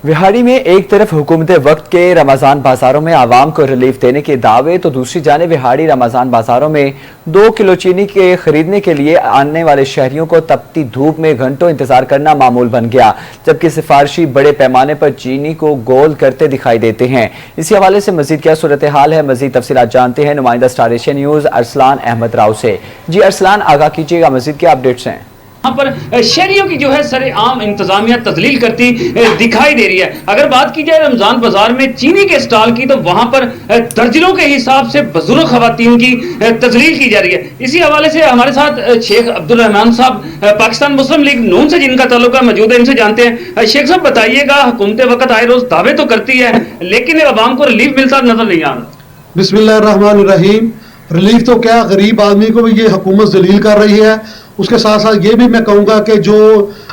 विहाड़ी में एक तरफ हुकूमत वक्त के रमजान बाजारों में आवाम को रिलीफ देने के दावे तो दूसरी जानिब विहाड़ी रमजान बाजारों में 2 किलो चीनी के खरीदने के लिए आने वाले शहरियों को तपती धूप में घंटों इंतजार करना मामूल बन गया, जबकि सिफारशी बड़े पैमाने पर चीनी को गोल करते दिखाई देते हैं। इसी हवाले से मजीद क्या सूरत हाल है, मजीद तफसीलात जानते हैं नुमाइंदा Star Asia News Arsalan Ahmed Rao से। जी अरसलान, आगाह कीजिएगा, मजीद क्या अपडेट्स हैं? यहाँ पर शहरियों की जो है सरेआम इंतजामिया तजलील करती दिखाई दे रही है। अगर बात की जाए रमजान बाजार में चीनी के स्टॉल की, तो वहां पर दर्जनों के हिसाब से बुजुर्ग खवातीन की तजलील की जा रही है। इसी हवाले से हमारे साथ शेख अब्दुल रहमान साहब पाकिस्तान मुस्लिम लीग नून से जिनका ताल्लुका मौजूद है, इनसे जानते हैं। शेख साहब बताइएगा, हुकूमत वक्त आए रोज दावे तो करती है लेकिन अवाम को रिलीफ मिलता नजर नहीं आ रहा। बिस्मिल्लाहिर्रहमानिर्रहीम। रिलीफ तो क्या, गरीब आदमी को भी ये हुकूमत जलील कर रही है। उसके साथ साथ ये भी मैं कहूँगा कि जो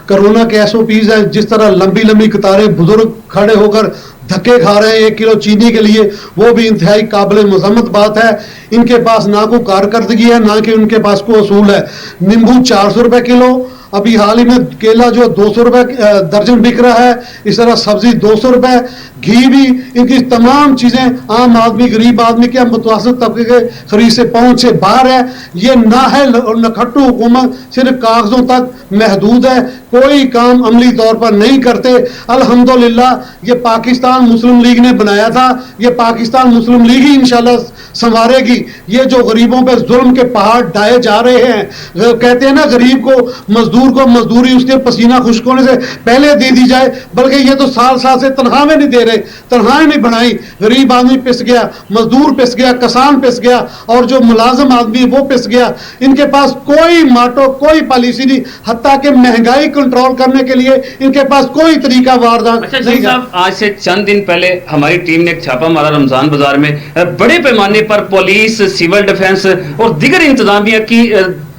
कोरोना के SOPs है, जिस तरह लंबी लंबी कतारें बुजुर्ग खड़े होकर धक्के खा रहे हैं 1 किलो चीनी के लिए, वो भी इंतहाई काबिल मजम्मत बात है। इनके पास ना कोई कारकर्दगी है, ना कि उनके पास कोई असूल है। नींबू 400 रुपए किलो, अभी हाल ही में केला जो 200 रुपए दर्जन बिक रहा है, इस तरह सब्जी 200 रुपए, घी भी, इनकी तमाम चीजें आम आदमी गरीब आदमी के मुतवसत तबके के खरीद से पहुंच से बाहर है। ये ना है नखट्टू हुकूमत सिर्फ कागजों तक महदूद है, कोई काम अमली तौर पर नहीं करते। अल्हम्दुलिल्लाह ये पाकिस्तान मुस्लिम लीग ने बनाया था, ये पाकिस्तान मुस्लिम लीग ही इंशाल्लाह संवारेगी। ये जो गरीबों पर जुल्म के पहाड़ ढाए जा रहे हैं, कहते हैं ना गरीब को मजदूर को मजदूरी उसके पसीना खुश्क होने से पहले दे दी जाए, बल्कि ये तो साल साल से तनख्वाहें नहीं दे रहे, तनख्वाहें नहीं बढ़ाई। गरीब आदमी पिस गया, मजदूर पिस गया, किसान पिस गया, और जो मुलाजिम आदमी वो पिस गया। इनके पास कोई माटो कोई पॉलिसी नहीं, हत्ता कि महंगाई कंट्रोल करने के लिए इनके पास कोई तरीका वारदात नहीं है। आज से चंद दिन पहले हमारी टीम ने एक छापा मारा रमजान बाजार में, बड़े पैमाने पर पुलिस, सिविल डिफेंस और दीगर इंतजामिया की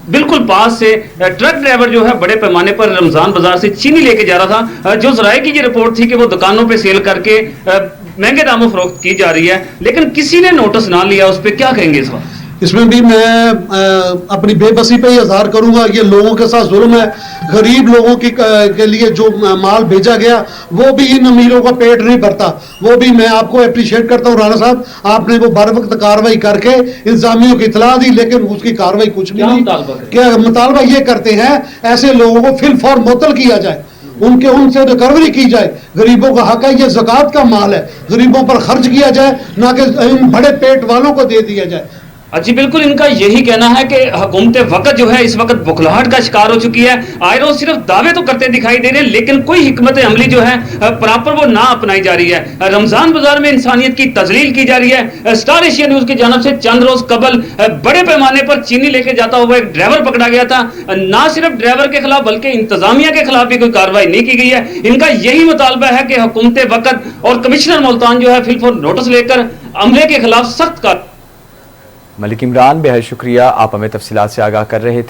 बिल्कुल पास से ट्रक ड्राइवर जो है बड़े पैमाने पर रमजान बाजार से चीनी लेके जा रहा था। जो जराये की ये रिपोर्ट थी कि वो दुकानों पे सेल करके महंगे दामों फरोख्त की जा रही है, लेकिन किसी ने नोटिस ना लिया। उस पर क्या कहेंगे इस वक्त? इसमें भी मैं अपनी बेबसी पे ही इजहार करूंगा। ये लोगों के साथ जुल्म है। गरीब लोगों की के लिए जो माल भेजा गया वो भी इन अमीरों का पेट नहीं भरता। वो भी मैं आपको अप्रिशिएट करता हूँ राणा साहब, आपने वो बर वक्त कार्रवाई करके इंतजामियों की इतला दी, लेकिन उसकी कार्रवाई कुछ भी नहीं। क्या मुतालबा ये करते हैं, ऐसे लोगों को फिल फॉर मुअत्तल किया जाए, उनसे रिकवरी की जाए। गरीबों का हक है, ये ज़कात का माल है, गरीबों पर खर्च किया जाए, ना कि इन बड़े पेट वालों को दे दिया जाए। जी बिल्कुल, इनका यही कहना है कि हुकूमत वक्त जो है इस वक्त बुखलाहट का शिकार हो चुकी है। आए रोज सिर्फ दावे तो करते दिखाई दे रहे हैं, लेकिन कोई हिकमत अमली जो है प्रॉपर वो ना अपनाई जा रही है। रमजान बाजार में इंसानियत की तजलील की जा रही है। स्टार एशिया न्यूज की जानब से चंद रोज कबल बड़े पैमाने पर चीनी लेके जाता हुआ एक ड्राइवर पकड़ा गया था। ना सिर्फ ड्राइवर के खिलाफ बल्कि इंतजामिया के खिलाफ भी कोई कार्रवाई नहीं की गई है। इनका यही मुतालबा है कि हुकूमत वक्त और कमिश्नर मुल्तान जो है फिल फॉर नोटिस लेकर अमले के खिलाफ सख्त कार्रवाई। मलिक इमरान, बेहद शुक्रिया, आप हमें तफसीलात से आगाह कर रहे थे।